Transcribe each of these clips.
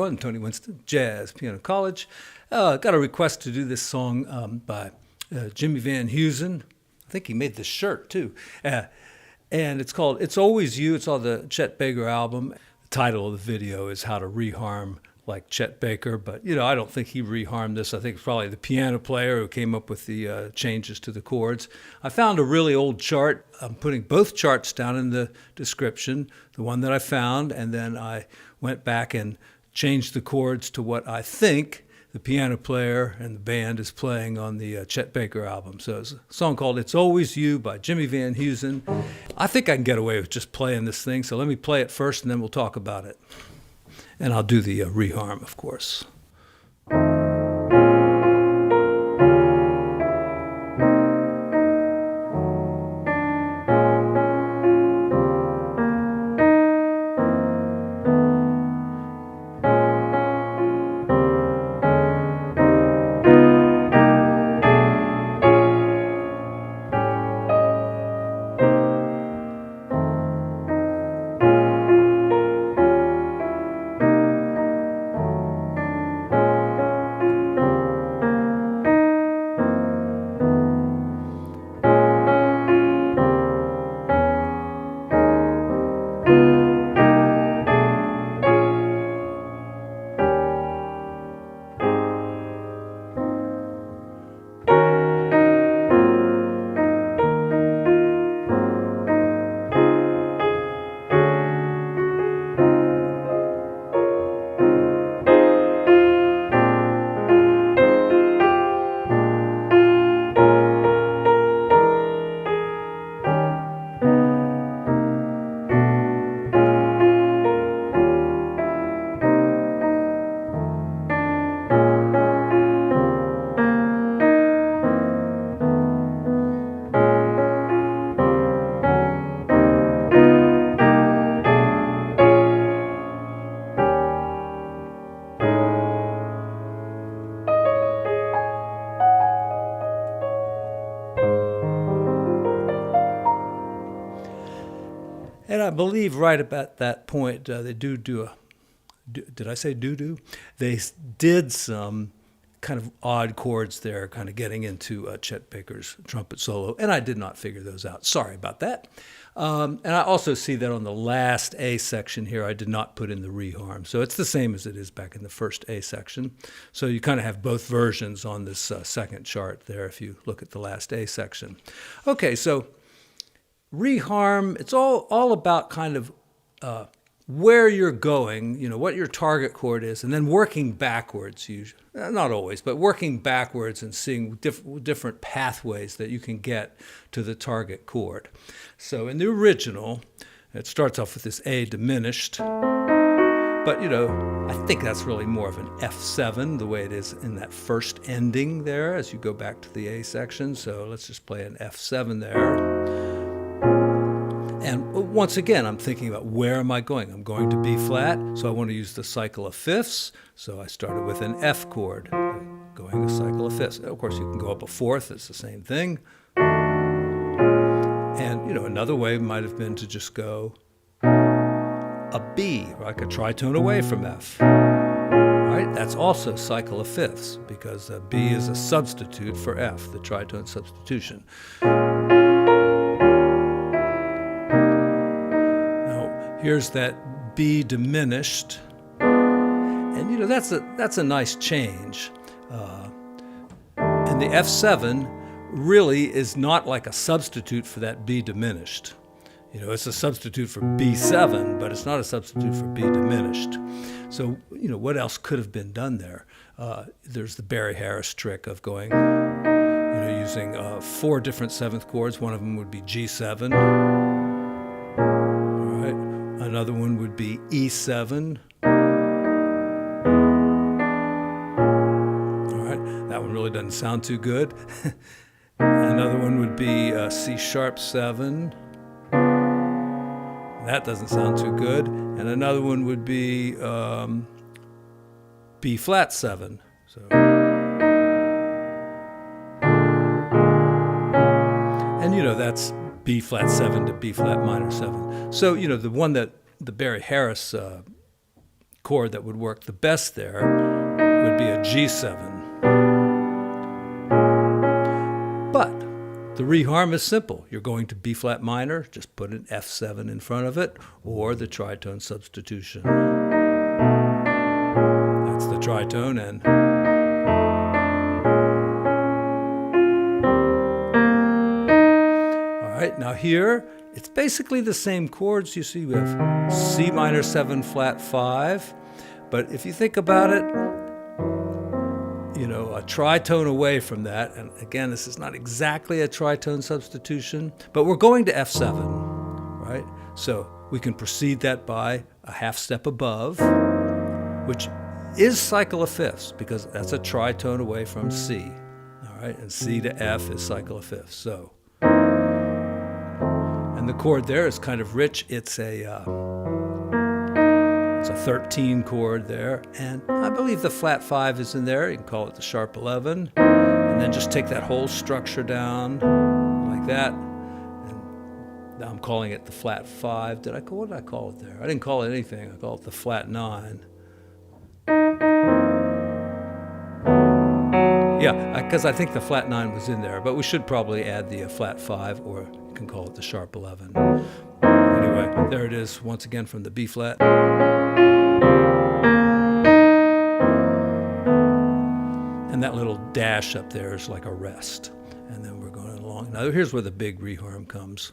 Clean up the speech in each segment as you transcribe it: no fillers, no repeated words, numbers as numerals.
everyone. Tony Winston, Jazz Piano College. Got a request to do this song by Jimmy Van Heusen. I think he made this shirt too. And it's called It's Always You. It's on the Chet Baker album. The title of the video is How to Reharm Like Chet Baker. But, I don't think he reharmed this. I think it's probably the piano player who came up with the changes to the chords. I found a really old chart. I'm putting both charts down in the description, the one that I found, and then I went back and changed the chords to what I think the piano player and the band is playing on the Chet Baker album. So it's a song called It's Always You by Jimmy Van Heusen. I think I can get away with just playing this thing, so let me play it first and then we'll talk about it. And I'll do the reharm, of course. And I believe right about that point, they do a, did I say do? They did some kind of odd chords there, kind of getting into Chet Baker's trumpet solo, and I did not figure those out. Sorry about that. And I also see that on the last A section here, I did not put in the reharm. So it's the same as it is back in the first A section. So you kind of have both versions on this second chart there if you look at the last A section. Okay, so reharm, it's all about kind of where you're going, what your target chord is, and then working backwards, usually. Not always, but working backwards and seeing different pathways that you can get to the target chord. So in the original, it starts off with this A diminished, but I think that's really more of an F7, the way it is in that first ending there as you go back to the A section. So let's just play an F7 there. And once again, I'm thinking about where am I going? I'm going to B flat, so I want to use the cycle of fifths. So I started with an F chord, going a cycle of fifths. Of course, you can go up a fourth, it's the same thing. And, another way might have been to just go a B, like a tritone away from F. Right? That's also cycle of fifths, because B is a substitute for F, the tritone substitution. Here's that B diminished, and that's a nice change. And the F7 really is not like a substitute for that B diminished. It's a substitute for B7, but it's not a substitute for B diminished. So, what else could have been done there? There's the Barry Harris trick of going, using 4 different seventh chords. One of them would be G7. Another one would be E7. All right, that one really doesn't sound too good. Another one would be C sharp 7. That doesn't sound too good. And another one would be B flat 7. So, and that's B flat 7 to B flat minor 7. So, the one that the Barry Harris chord that would work the best there would be a G7. But the reharm is simple. You're going to B flat minor, just put an F7 in front of it, or the tritone substitution. That's the tritone, and all right, now here, it's basically the same chords. You see we have C minor 7 flat 5, but if you think about it, you know, a tritone away from that, and again, this is not exactly a tritone substitution, but we're going to F7, right? So we can precede that by a half step above, which is cycle of fifths, because that's a tritone away from C, all right? And C to F is cycle of fifths, so. And the chord there is kind of rich. It's a 13 chord there, and I believe the flat 5 is in there. You can call it the sharp 11, and then just take that whole structure down like that. And now I'm calling it the flat 5. What did I call it there? I didn't call it anything. I call it the flat 9. Yeah, because I think the flat 9 was in there, but we should probably add the flat 5, or you can call it the sharp 11. Anyway, there it is once again from the B flat. And that little dash up there is like a rest. And then we're going along. Now here's where the big reharm comes.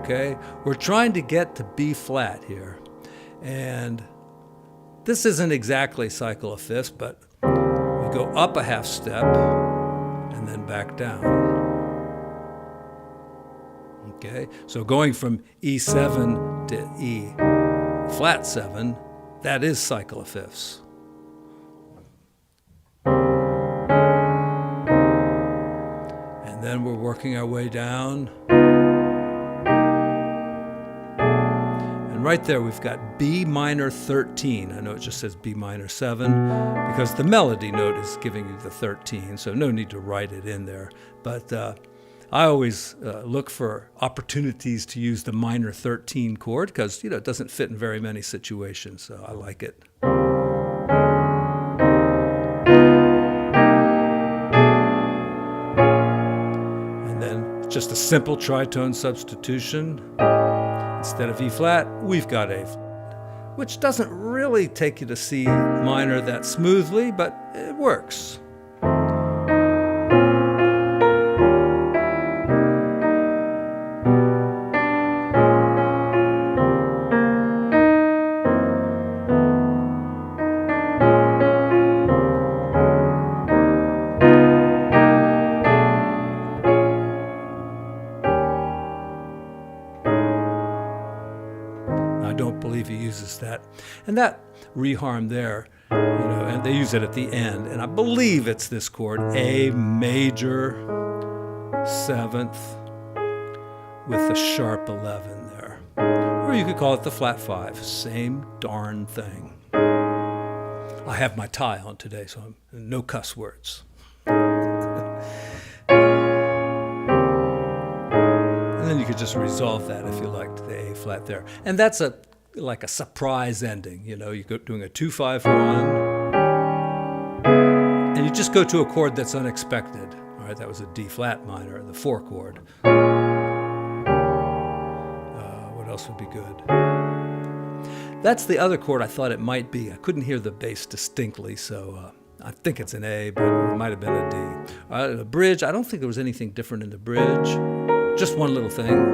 Okay, we're trying to get to B flat here. And this isn't exactly cycle of fifths, but we go up a half step and then back down. Okay, so going from E7 to E flat 7, that is cycle of fifths. And then we're working our way down. And right there we've got B minor 13. I know it just says B minor 7 because the melody note is giving you the 13, so no need to write it in there. But I always look for opportunities to use the minor 13 chord because, you know, it doesn't fit in very many situations, so I like it. And then just a simple tritone substitution. Instead of E flat, we've got A flat, which doesn't really take you to C minor that smoothly, but it works. I don't believe he uses that. And that reharm there, you know, and they use it at the end, and I believe it's this chord, A major 7th with the sharp 11 there. Or you could call it the flat 5, same darn thing. I have my tie on today, so no cuss words. And then you could just resolve that if you liked the A flat there. And that's like a surprise ending. You know, you go doing a 2-5-1, and you just go to a chord that's unexpected. All right, that was a D flat minor, the 4 chord. What else would be good? That's the other chord I thought it might be. I couldn't hear the bass distinctly, so I think it's an A, but it might have been a D. The bridge, I don't think there was anything different in the bridge. Just one little thing.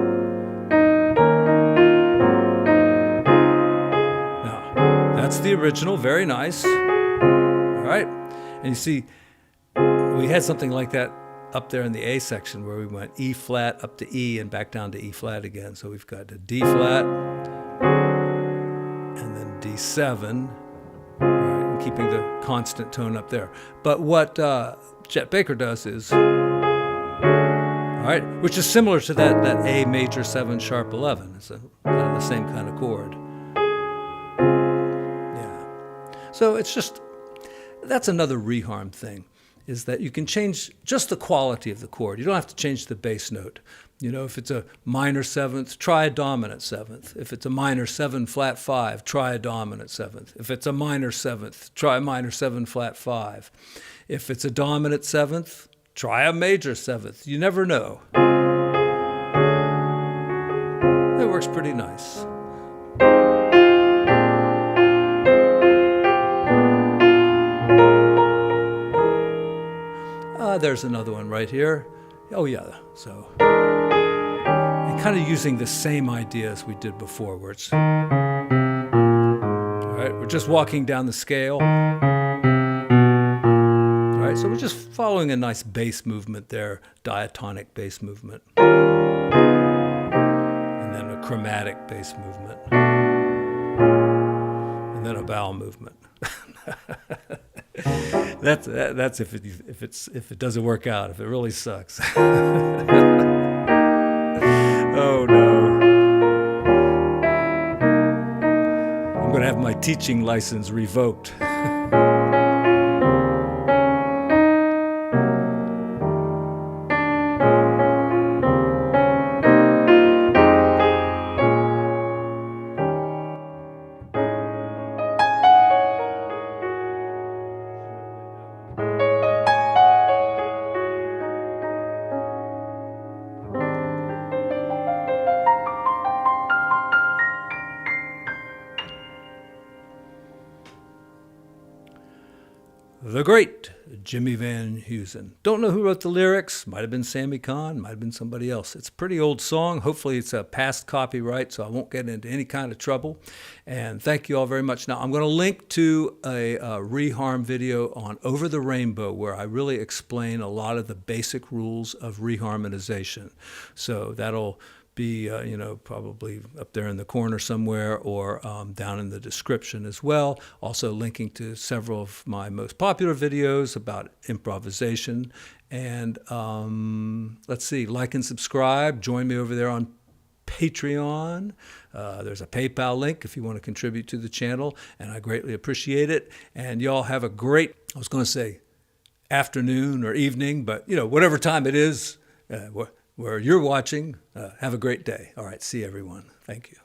Now, that's the original, very nice. All right, and you see, we had something like that up there in the A section where we went E flat up to E and back down to E flat again. So we've got a D flat and then D7, right, and keeping the constant tone up there. But what Chet Baker does is, all right, which is similar to that A major 7 sharp 11. It's the same kind of chord. Yeah. So it's just, that's another reharm thing. is that you can change just the quality of the chord. You don't have to change the bass note. You know, if it's a minor seventh, try a dominant seventh. If it's a minor 7 flat 5, try a dominant seventh. If it's a minor seventh, try a minor 7 flat 5. If it's a dominant seventh, try a major seventh. You never know. It works pretty nice. There's another one right here. Oh yeah, so and kind of using the same idea as we did before, where it's all right. We're just walking down the scale. All right, so we're just following a nice bass movement there, diatonic bass movement, and then a chromatic bass movement, and then a vowel movement. That's if it doesn't work out, if it really sucks. Oh no. I'm going to have my teaching license revoked. The great Jimmy Van Heusen. Don't know who wrote the lyrics. Might have been Sammy Kahn, might have been somebody else. It's a pretty old song. Hopefully it's a past copyright, so I won't get into any kind of trouble. And thank you all very much. Now, I'm going to link to a reharm video on Over the Rainbow, where I really explain a lot of the basic rules of reharmonization. So that'll be, probably up there in the corner somewhere, or down in the description as well. Also linking to several of my most popular videos about improvisation. And let's see, like and subscribe. Join me over there on Patreon. There's a PayPal link if you want to contribute to the channel, and I greatly appreciate it. And y'all have a great, I was going to say afternoon or evening, but whatever time it is, where you're watching, have a great day. All right, see everyone. Thank you.